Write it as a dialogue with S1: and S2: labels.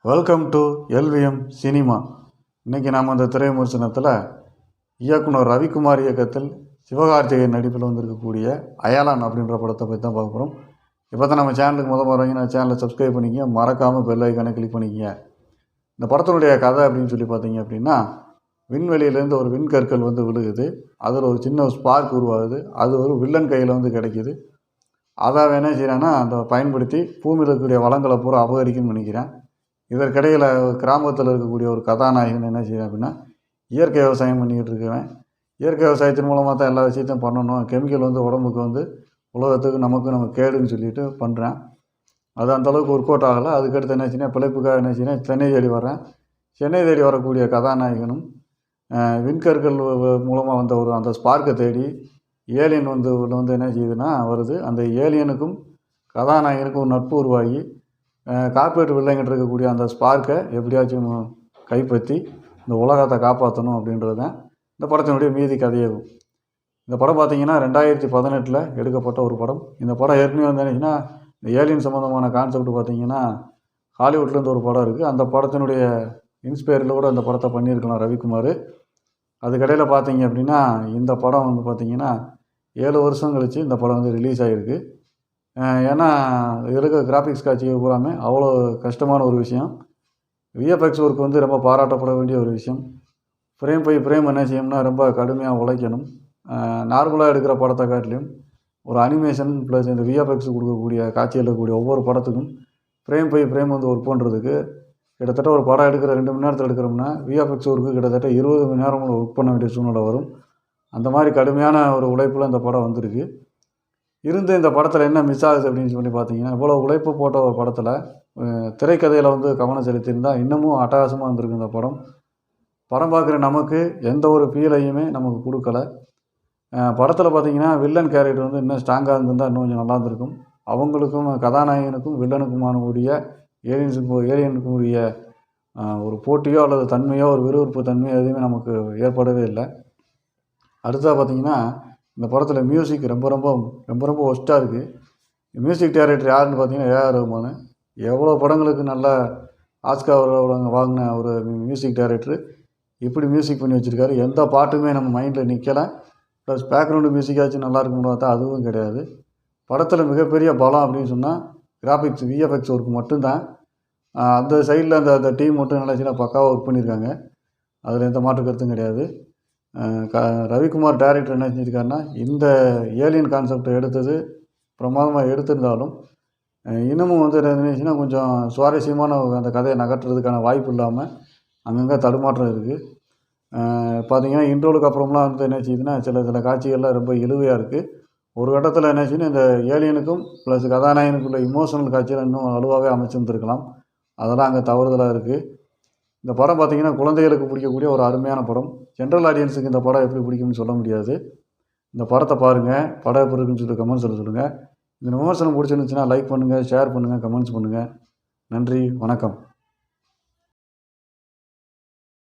S1: Welcome to LVM cinema. இன்றைக்கி நாம் அந்த திரை விமர்சனத்தில் இயக்குனர் ரவிக்குமார் இயக்கத்தில் சிவகார்த்திகேயன் நடிப்பில் வந்திருக்கக்கூடிய அயலான் அப்படின்ற படத்தை பற்றி தான் பார்க்க போகிறோம். இப்போ தான் நம்ம சேனலுக்கு முதல் வரீங்கன்னா சேனலை சப்ஸ்கிரைப் பண்ணிக்கங்க, மறக்காமல் பெல் ஐக்கானை கிளிக் பண்ணிக்கங்க. இந்த படத்தினுடைய கதை அப்படின்னு சொல்லி பார்த்தீங்க அப்படின்னா, விண்வெளியிலேருந்து ஒரு விண்கற்கள் விழுகுது. அதில் ஒரு சின்ன ஸ்பார்க் உருவாகுது. அது ஒரு வில்லன் கையில் கிடைக்கிது. அதை என்ன செய்கிறான்னா அதை பயன்படுத்தி பூமியில் இருக்கக்கூடிய வளங்களை பூரா அபகரிக்குன்னு நினைக்கிறேன். இதற்கிடையில் கிராமத்தில் இருக்கக்கூடிய ஒரு கதாநாயகன் என்ன செய்யணும் அப்படின்னா, இயற்கை விவசாயம் பண்ணிக்கிட்டு இருக்கவன். இயற்கை விவசாயத்தின் மூலமாக தான் எல்லா விஷயத்தையும் பண்ணணும். கெமிக்கல் உடம்புக்கு உலகத்துக்கு நம்ம கேடுன்னு சொல்லிட்டு பண்ணுறேன். அது அந்தளவுக்கு ஒர்க் அவுட் ஆகலை. அதுக்கடுத்து என்ன செய்யணும், பிழைப்புக்காக என்ன செய்யணும், சென்னை தேடி வரேன். சென்னை தேடி வரக்கூடிய கதாநாயகனும் விண்கற்கள் மூலமாக வந்த அந்த ஸ்பார்க்கை தேடி ஏலியன் என்ன செய்யுதுன்னா வருது. அந்த ஏலியனுக்கும் கதாநாயகனுக்கும் ஒரு நட்பு உருவாகி கார்பரேட் வில்லைங்கிட்ட இருக்கக்கூடிய அந்த ஸ்பார்க்கை எப்படியாச்சும் கைப்பற்றி இந்த உலகத்தை காப்பாற்றணும் அப்படின்றது தான் இந்த படத்தினுடைய மீதி கதையாகும். இந்த படம் பார்த்திங்கன்னா 2018 எடுக்கப்பட்ட ஒரு படம். இந்த படம் ஏற்கனவே என்னச்சுன்னா, இந்த ஏலியன் சம்மந்தமான கான்செப்ட் பார்த்திங்கன்னா ஹாலிவுட்லேருந்து ஒரு படம் இருக்குது. அந்த படத்தினுடைய இன்ஸ்பயரில் கூட அந்த படத்தை பண்ணியிருக்கலாம் ரவிக்குமார். அதுக்கடையில் பார்த்தீங்க அப்படின்னா இந்த படம் பார்த்திங்கன்னா 7 வருஷம் கழித்து இந்த படம் ரிலீஸ் ஆகிருக்கு. ஏன்னா இருக்க கிராஃபிக்ஸ் காட்சிகள் பூராமே அவ்வளோ கஷ்டமான ஒரு விஷயம். விஎஃப்எக்ஸ் ஒர்க் ரொம்ப பாராட்டப்பட வேண்டிய ஒரு விஷயம். ஃப்ரேம் பை ஃப்ரேம் என்ன செய்யணும்னா ரொம்ப கடுமையாக உழைக்கணும். நார்மலாக எடுக்கிற படத்தை காட்டிலையும் ஒரு அனிமேஷன் ப்ளஸ் இந்த விஎஃப்எக்ஸ் கொடுக்கக்கூடிய காட்சியில் இருக்கக்கூடிய ஒவ்வொரு படத்துக்கும் ஃப்ரேம் பை ஃப்ரேம் ஒர்க் பண்ணுறதுக்கு கிட்டத்தட்ட ஒரு படம் எடுக்கிற 2 மணி நேரத்தில் எடுக்கிறோம்னா விஎஃப்எக்ஸ் ஒர்க்கு கிட்டத்தட்ட 20 மணி நேரம் ஒர்க் பண்ண வேண்டிய சூழ்நிலை வரும். அந்த மாதிரி கடுமையான ஒரு உழைப்பில் இந்த படம் வந்திருக்கு. இந்த படத்தில் என்ன மிஸ் ஆகுது அப்படின்னு சொல்லி பார்த்தீங்கன்னா, இவ்வளோ உழைப்பு போட்ட ஒரு படத்தில் திரைக்கதையில் கவனம் செலுத்தியிருந்தால் இன்னமும் அட்டகாசமாக இருந்திருக்கு. இந்த படம் பார்க்குற நமக்கு எந்த ஒரு ஃபீலையுமே நமக்கு கொடுக்கல. படத்தில் பார்த்திங்கன்னா வில்லன் கேரக்டர் இன்னும் ஸ்ட்ராங்காக இருந்திருந்தால் இன்னும் கொஞ்சம் நல்லா இருந்திருக்கும். அவங்களுக்கும் கதாநாயகனுக்கும் வில்லனுக்குமான உடைய ஏலியனுக்கும் உரிய ஒரு போட்டியோ அல்லது தன்மையோ ஒரு விறுவிறுப்பு தன்மையோ எதுவுமே நமக்கு ஏற்படவே இல்லை. அடுத்ததாக பார்த்திங்கன்னா இந்த படத்தில் மியூசிக் ரொம்ப ரொம்ப ரொம்ப ரொம்ப ஒஸ்ட்டாக இருக்குது. மியூசிக் டைரக்டர் யாருன்னு பார்த்தீங்கன்னா ஏஆர் ரஹ்மான். எவ்வளோ படங்களுக்கு நல்ல ஆஸ்கார் வாங்கின ஒரு மியூசிக் டைரக்டர் இப்படி மியூசிக் பண்ணி வச்சுருக்காரு. எந்த பாட்டுமே நம்ம மைண்டில் நிற்கலை. ப்ளஸ் பேக்ரவுண்டு மியூசிக்காச்சும் நல்லா இருக்கும்னு பார்த்தா அதுவும் கிடையாது. படத்தில் மிகப்பெரிய பலம் அப்படின்னு சொன்னால் கிராஃபிக்ஸ் விஎஃப்எக்ஸ் ஒர்க் மட்டும்தான். அந்த சைடில் அந்த டீம் மட்டும் நல்லா பக்காவாக ஒர்க் பண்ணியிருக்காங்க. அதில் எந்த மாற்று கருத்தும் கிடையாது. ரவிக்குமார் டைரக்டர் என்ன செஞ்சுருக்காருன்னா, இந்த ஏலியன் கான்செப்டை எடுத்தது பிரமாதமாக எடுத்திருந்தாலும் இன்னமும் இருந்துச்சுன்னா கொஞ்சம் சுவாரஸ்யமான அந்த கதையை நகர்த்துறதுக்கான வாய்ப்பு இல்லாமல் அங்கங்கே தடுமாற்றம் இருக்குது. பார்த்திங்கன்னா இன்ட்ரோலுக்கு அப்புறம்லாம் என்ன செய்யுதுன்னா சில காட்சிகள்லாம் ரொம்ப இழுவையாக இருக்குது. ஒரு கட்டத்தில் என்ன செய்யணும், இந்த ஏலியனுக்கும் ப்ளஸ் கதாநாயகனுக்குள்ள இமோஷனல் காட்சியில் இன்னும் வலுவாகவே அமைச்சிருந்துருக்கலாம். அதெல்லாம் அங்கே தவறுதலாக இருக்குது. இந்த படம் பார்த்திங்கன்னா குழந்தைகளுக்கு பிடிக்கக்கூடிய ஒரு அருமையான படம். ஜென்ரல் ஆடியன்ஸுக்கு இந்த படம் எப்படி பிடிக்கும்னு சொல்ல முடியாது. இந்த படத்தை பாருங்கள், படம் எப்படி இருக்குன்னு சொல்லி கமெண்ட்ஸில் சொல்லுங்கள். இந்த விமர்சனம் பிடிச்சிருந்துச்சுன்னா லைக் பண்ணுங்கள், ஷேர் பண்ணுங்கள், கமெண்ட்ஸ் பண்ணுங்கள். நன்றி, வணக்கம்.